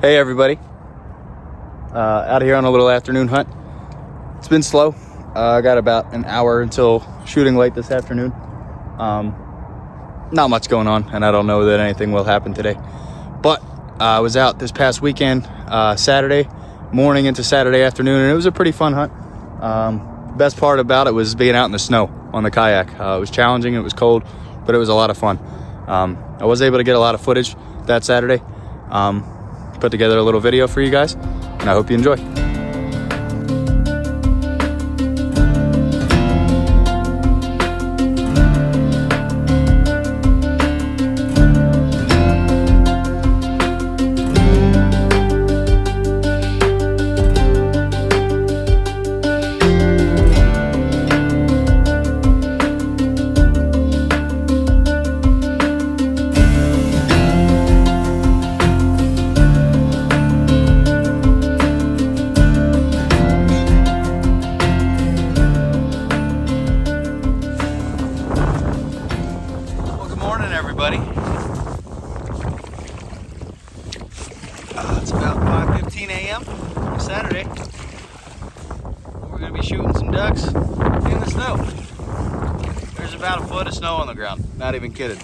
Hey everybody, out here on a little afternoon hunt. It's been slow. I got about an hour until shooting light this afternoon. Not much going on, and I don't know that anything will happen today. But I was out this past weekend, Saturday morning into Saturday afternoon, and it was a pretty fun hunt. Best part about it was being out in the snow on the kayak. It was challenging, it was cold, but it was a lot of fun. I was able to get a lot of footage that Saturday. Put together a little video for you guys, and I hope you enjoy. Everybody. It's about 5:15 a.m. on Saturday. We're going to be shooting some ducks in the snow. There's about a foot of snow on the ground, not even kidding.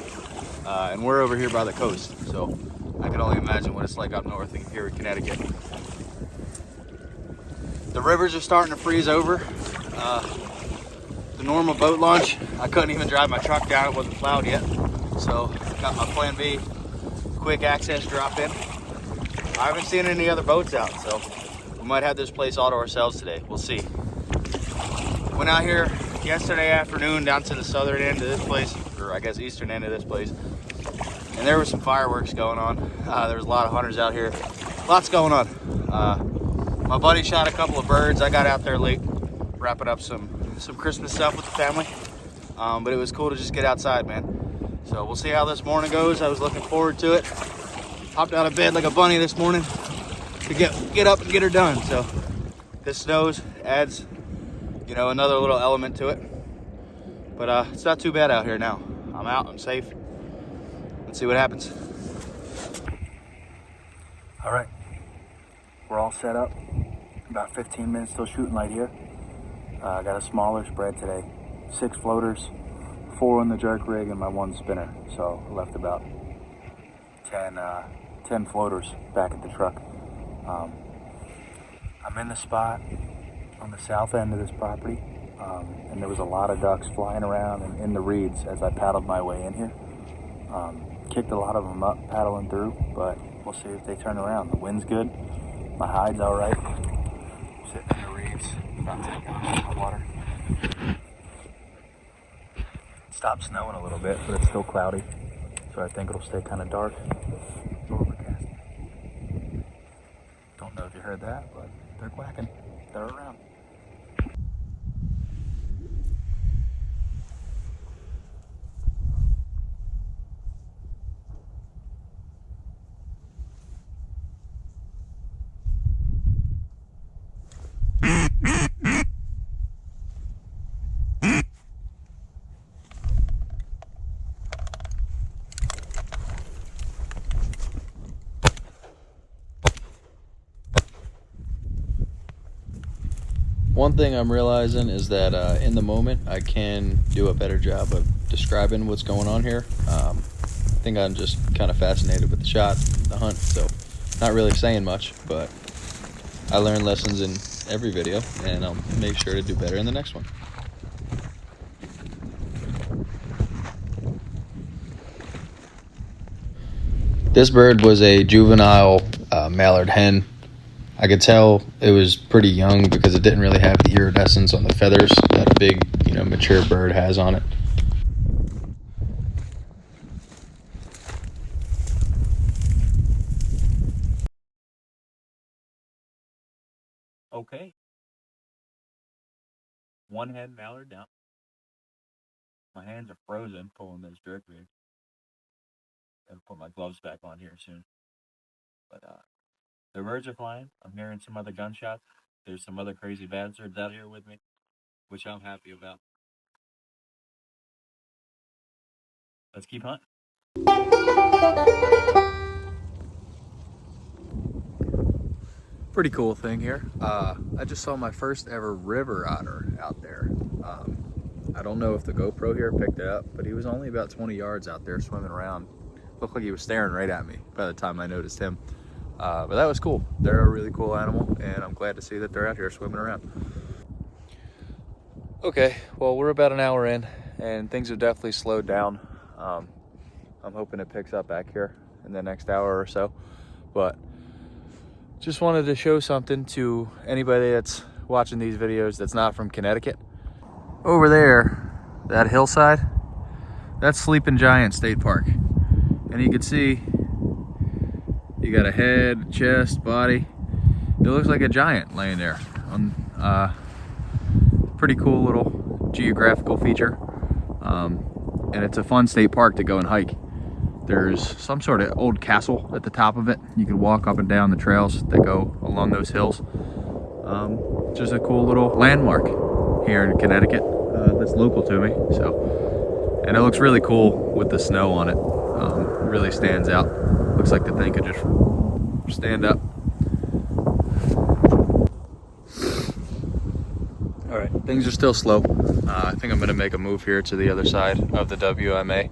And we're over here by the coast, so I can only imagine what it's like up north here in Connecticut. The rivers are starting to freeze over. The normal boat launch, I couldn't even drive my truck down, it wasn't plowed yet. So, got my plan B, quick access drop in. I haven't seen any other boats out, so we might have this place all to ourselves today. We'll see. Went out here yesterday afternoon down to the southern end of this place, or I guess eastern end of this place, and there was some fireworks going on. There was a lot of hunters out here. Lots going on. My buddy shot a couple of birds. I got out there late, wrapping up some Christmas stuff with the family. But it was cool to just get outside, man. So we'll see how this morning goes. I was looking forward to it. Hopped out of bed like a bunny this morning to get up and get her done. So this snows adds, another little element to it. But it's not too bad out here now. I'm out, I'm safe. Let's see what happens. All right, we're all set up. About 15 minutes till shooting light here. I got a smaller spread today. 6 floaters. 4 on the jerk rig and my 1 spinner, so I left about 10 floaters back at the truck. I'm in the spot on the south end of this property, and there was a lot of ducks flying around and in the reeds as I paddled my way in here. Kicked a lot of them up paddling through, but we'll see if they turn around. The wind's good, my hide's all right. Sitting in the reeds, about to take on the water. Stopped snowing a little bit, but it's still cloudy, so I think it'll stay kind of dark. Overcast. Don't know if you heard that, but they're quacking. They're around. One thing I'm realizing is that in the moment I can do a better job of describing what's going on here. I think I'm just kind of fascinated with the shot, the hunt, so not really saying much, but I learn lessons in every video, and I'll make sure to do better in the next one. This bird was a juvenile mallard hen. I could tell it was pretty young because it didn't really have the iridescence on the feathers that a big, mature bird has on it. Okay. 1 head mallard down. My hands are frozen pulling this jerk rig. Gotta put my gloves back on here soon. But the birds are flying. I'm hearing some other gunshots. There's some other crazy bastards out here with me, which I'm happy about. Let's keep hunting. Pretty cool thing here. I just saw my first ever river otter out there. I don't know if the GoPro here picked it up, but he was only about 20 yards out there swimming around. Looked like he was staring right at me by the time I noticed him. But that was cool. They're a really cool animal, and I'm glad to see that they're out here swimming around. Okay, well, we're about an hour in, and things have definitely slowed down. I'm hoping it picks up back here in the next hour or so, but just wanted to show something to anybody that's watching these videos that's not from Connecticut. Over there, that hillside, that's Sleeping Giant State Park. And you can see you got a head, chest, body. It looks like a giant laying there. Pretty cool little geographical feature. And it's a fun state park to go and hike. There's some sort of old castle at the top of it. You can walk up and down the trails that go along those hills. Just a cool little landmark here in Connecticut that's local to me. So, and it looks really cool with the snow on it. It really stands out. Looks like the thing could just stand up. All right, things are still slow. I think I'm gonna make a move here to the other side of the WMA,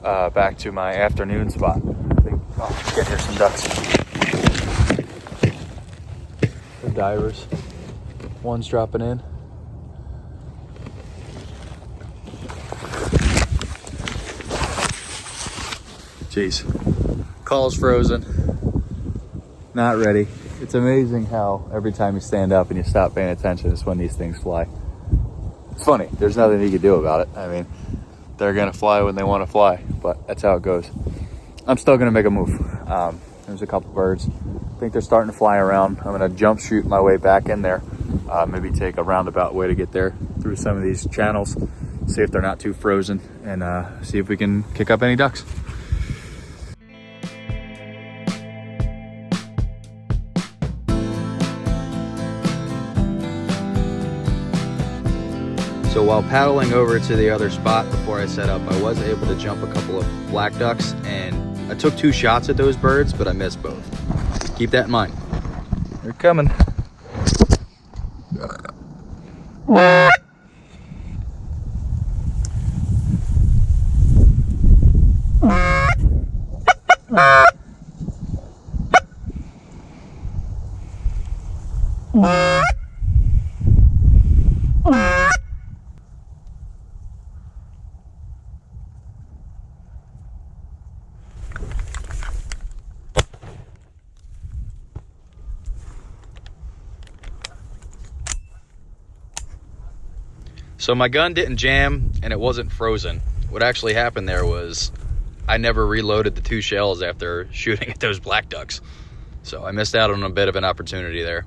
back to my afternoon spot. I think I'll get here some ducks. The divers. One's dropping in. Jeez. Call's frozen. Not ready. It's amazing how every time you stand up and you stop paying attention is when these things fly. It's funny. There's nothing you can do about it. I mean, they're going to fly when they want to fly, but that's how it goes. I'm still going to make a move. There's a couple birds. I think they're starting to fly around. I'm going to jump shoot my way back in there. Maybe take a roundabout way to get there through some of these channels. See if they're not too frozen, and see if we can kick up any ducks. So while paddling over to the other spot before I set up, I was able to jump a couple of black ducks, and I took 2 shots at those birds, but I missed both. Keep that in mind. They're coming. So my gun didn't jam and it wasn't frozen. What actually happened there was I never reloaded the 2 shells after shooting at those black ducks. So I missed out on a bit of an opportunity there.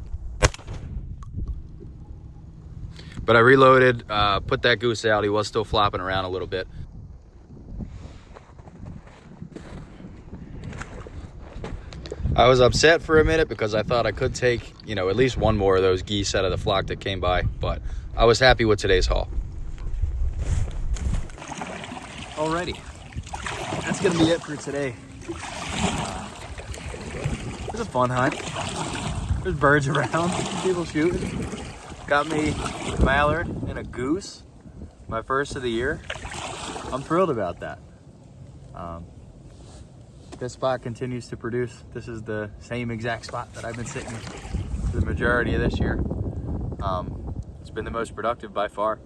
But I reloaded, put that goose out. He was still flopping around a little bit. I was upset for a minute because I thought I could take, you know, at least one more of those geese out of the flock that came by, but I was happy with today's haul. Alrighty, that's gonna be it for today. It was a fun hunt. There's birds around, people shooting. Got me a mallard and a goose, my first of the year. I'm thrilled about that. This spot continues to produce. This is the same exact spot that I've been sitting for the majority of this year. It's been the most productive by far,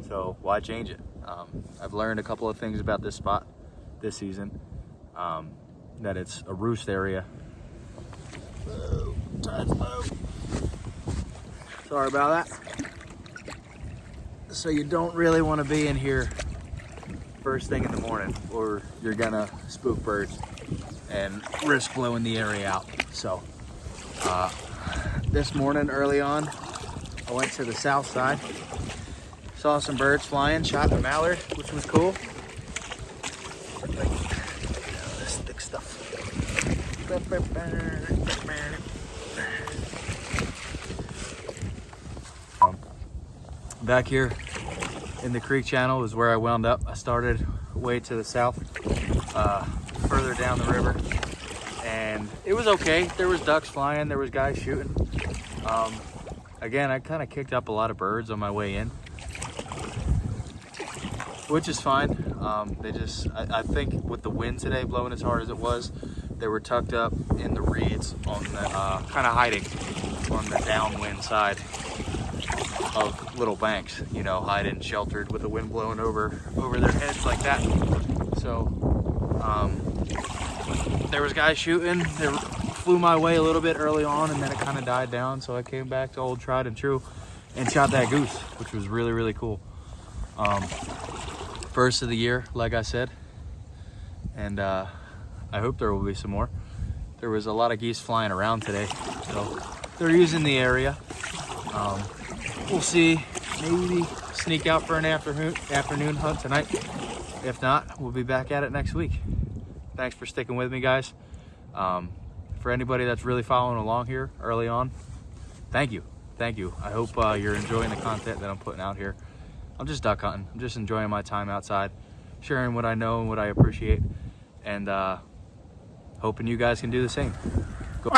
so why change it? I've learned a couple of things about this spot this season, that it's a roost area. Whoa, tide's low. Sorry about that. So you don't really want to be in here first thing in the morning, or you're gonna spook birds and risk blowing the area out. So this morning early on, I went to the south side, saw some birds flying, shot a mallard, which was cool. This thick stuff. Back here in the creek channel is where I wound up. I started way to the south, further down the river, and and it was okay. There was ducks flying, there was guys shooting. Again, I kind of kicked up a lot of birds on my way in, which is fine. I think with the wind today blowing as hard as it was, they were tucked up in the reeds on the, kind of hiding on the downwind side of little banks, you know, hiding sheltered with the wind blowing over their heads like that. So there was guys shooting. They flew my way a little bit early on, and then it kind of died down. So I came back to old tried and true and shot that goose, which was really, really cool. First of the year, like I said, and I hope there will be some more. There was a lot of geese flying around today, so they're using the area. We'll see, maybe sneak out for an afternoon hunt tonight. If not, we'll be back at it next week. Thanks for sticking with me, guys. For anybody that's really following along here early on, thank you. I hope you're enjoying the content that I'm putting out here. I'm just duck hunting. I'm just enjoying my time outside, sharing what I know and what I appreciate, and hoping you guys can do the same. Go.